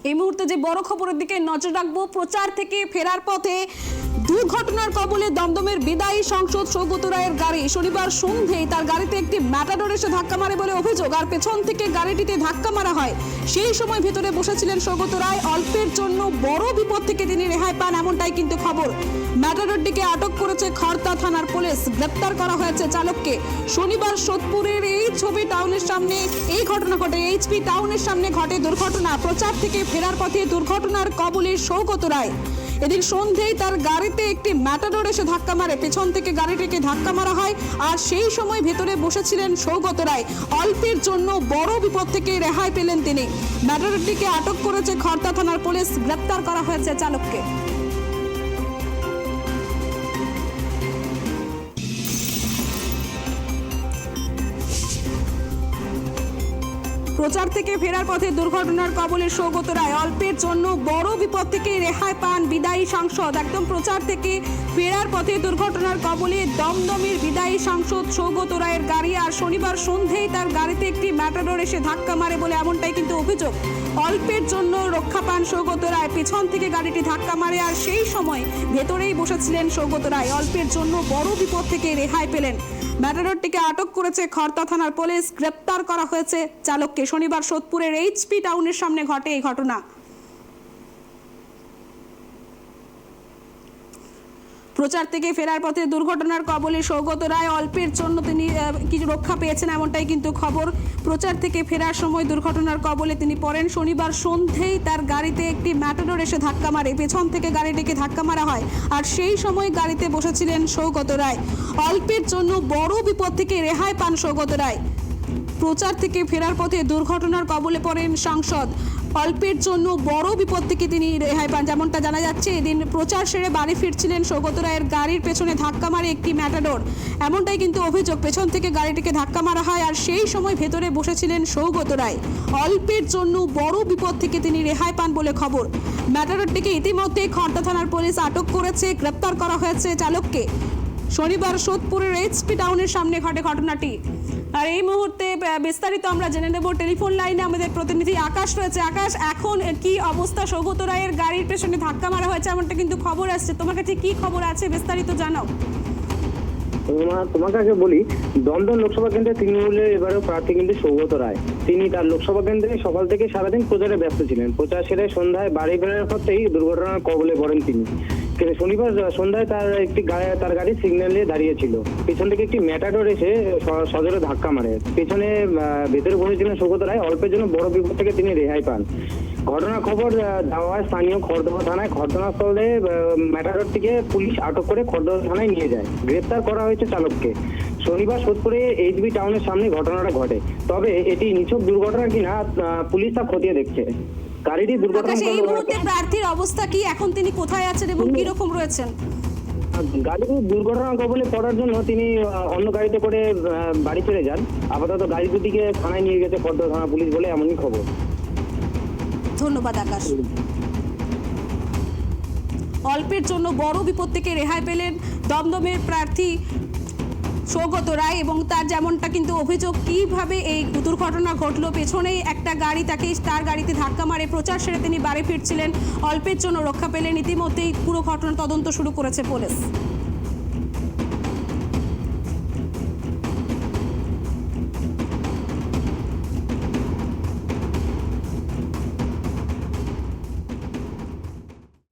এই মুহূর্তে যে বড় খবরের দিকে নজর রাখবো, প্রচার থেকে ফেরার পথে দুর্ঘটনার কবলে দমদমের বিদায়ী সাংসদ সৌগত রায়ের গাড়ি। শনিবার সন্ধ্যায় তার গাড়িতে একটি ম্যাটাডোর এসে ধাক্কা মারে বলে অভিযোগ, আর পেছন থেকে গাড়িটিতে ধাক্কা মারা হয়। সেই সময় ভেতরে বসেছিলেন সৌগত রায়। অল্পের জন্য বড় বিপদ থেকে তিনি রেহাই পান, এমনটাই কিন্তু খবর। ম্যাটাডোরটিকে আটক করেছে খড়দা থানার পুলিশ, গ্রেপ্তার করা হয়েছে চালককে। শনিবার সোদপুরের এইচপি টাউনের সামনে এই ঘটনা ঘটে। এইচপি টাউনের সামনে ঘটে দুর্ঘটনা। প্রচার থেকে ফেরার পথে দুর্ঘটনার কবলে সৌগত রায়। এদিন সন্ধ্যায় তার গাড়িতে একটি ম্যাটাডোর এসে ধাক্কা মারে, পেছন থেকে গাড়িটিকে ধাক্কা মারা হয়, আর সেই সময় ভেতরে বসেছিলেন সৌগত রায়। অল্পের জন্য বড় বিপদ থেকে রেহাই পেলেন তিনি। ম্যাটাডোরটিকে আটক করেছে খড়দা থানার পুলিশ, গ্রেপ্তার করা হয়েছে চালককে। প্রচার থেকে ফেরার পথে দুর্ঘটনার কবলে সৌগত রায়। অল্পের জন্য বড় বিপদ থেকে রেহাই পান বিদায়ী সাংসদ। একদম প্রচার থেকে ফেরার পথে দুর্ঘটনার কবলে দমদমের বিদায়ী সাংসদ সৌগত রায়ের গাড়ি। আর শনিবার সন্ধ্যায় তার গাড়িতে একটি ম্যাটাডোর এসে ধাক্কা মারে বলে এমনটাই কিন্তু অভিযোগ। অল্পের জন্য রক্ষা পান সৌগত রায়। পেছন থেকে গাড়িটি ধাক্কা মারে, আর সেই সময় ভেতরেই বসেছিলেন সৌগত রায়। অল্পের জন্য বড় বিপদ থেকে রেহাই পেলেন। ম্যাটাডোরটিকে আটক করেছে খড়দা থানার পুলিশ, গ্রেপ্তার করা হয়েছে চালককে। শনিবার সোদপুরের এইচপি টাউনের সামনে ঘটে এই ঘটনা। প্রচার থেকে ফেরার পথে দুর্ঘটনার কবলে সৌগত রায়। অল্পের জন্য তিনি কিছু রক্ষা পেয়েছেন, এমনটাই কিন্তু খবর। প্রচার থেকে ফেরার সময় দুর্ঘটনার কবলে তিনি পড়েন। শনিবার সন্ধ্যায় তার গাড়িতে একটি ম্যাটাডোর এসে ধাক্কা মারে, পেছন থেকে গাড়িটিকে ধাক্কা মারা হয়, আর সেই সময় গাড়িতে বসেছিলেন সৌগত রায়। অল্পের জন্য বড় বিপদ থেকে রেহাই পান সৌগত রায়। প্রচার থেকে ফেরার পথে দুর্ঘটনার কবলে পড়েন সাংসদ। অল্পের জন্য বড় বিপদ থেকে তিনি রেহাই পান। যেমনটা জানা যাচ্ছে, এদিন প্রচার সেরে বাড়ি ফিরছিলেন সৌগত রায়ের গাড়ির পেছনে ধাক্কা মারে একটি ম্যাটাডোর, এমনটাই কিন্তু অভিযোগ। পেছন থেকে গাড়িটিকে ধাক্কা মারা হয়, আর সেই সময় ভেতরে বসেছিলেন সৌগত রায়। অল্পের জন্য বড় বিপদ থেকে তিনি রেহাই পান বলে খবর। ম্যাটাডোরটিকে ইতিমধ্যে খড়দা থানার পুলিশ আটক করেছে, গ্রেপ্তার করা হয়েছে চালককে। শনিবার সোদপুরের এইচপি টাউনের সামনে ঘটে ঘটনাটি। আর এই মুহূর্তে বিস্তারিত আমরা জেনে নেব। টেলিফোন লাইনে আমাদের প্রতিনিধি আকাশ রয়েছে। আকাশ, এখন কি অবস্থা? সৌগত রায়ের গাড়ির পেছনে ধাক্কা মারা হয়েছে এমনটা কিন্তু খবর আসছে, তোমার কাছে কি খবর আছে বিস্তারিত জানাও। তোমাকে আগে বলি, দমদম লোকসভা কেন্দ্রে তৃণমূলের এবারেও প্রার্থী কিন্তু সৌগত রায়। তিনি তার লোকসভা কেন্দ্রে সকাল থেকে সারাদিন প্রচারে ব্যস্ত ছিলেন। প্রচার সেরে সন্ধ্যায় বাড়ি ফেরার পথেই দুর্ঘটনার কবলে পড়েন তিনি। শনিবার সন্ধ্যায় তার গাড়ি সিগন্যালে দাঁড়িয়েছিল। পেছন থেকে একটি ম্যাটাডোর এসে সজোরে ধাক্কা মারে। পেছনে ভেতরে বসেছিলেন সৌগত রায়। অল্পের জন্য বড় বিপদ থেকে তিনি রেহাই পান। ঘটনার খবর দেওয়া হয় স্থানীয় খড়দা থানায়। ঘটনাস্থলে ম্যাটাডোরটিকে পুলিশ আটক করে খড়দা থানায় নিয়ে যায়। গ্রেপ্তার করা হয়েছে চালককে। শনিবার সোদপুরে এইচবি টাউনের সামনে ঘটনাটা ঘটে। তবে এটি নিছক দুর্ঘটনা কিনা পুলিশ তা খতিয়ে দেখছে। গাড়িটি দুর্ঘটনা। এই মুহূর্তে প্রার্থীর অবস্থা কি? এখন তিনি কোথায় আছেন এবং কি রকম রয়েছেন? গাড়িটি দুর্ঘটনা কবলে পড়ার জন্য তিনি অন্য গাড়িতে করে বাড়ি ফিরে যান। আপাতত গাড়ি দুটিকে থানায় নিয়ে গেছে খড়দা থানা পুলিশ বলে এমনই খবর। ধন্যবাদ আকাশ। অল্পের জন্য বড় বিপদ থেকে রেহাই পেলেন দমদমের প্রার্থী সৌগত রায়, এবং তার যেমনটা কিন্তু অভিযোগ কিভাবে এই দুর্ঘটনা ঘটলো। পেছনেই একটা গাড়ি তার গাড়িতে ধাক্কা মারে। প্রচার সেরে তিনি বাড়ি ফিরছিলেন। অল্পের জন্য রক্ষা পেলেন। ইতিমধ্যেই পুরো ঘটনা তদন্ত শুরু করেছে পুলিশ।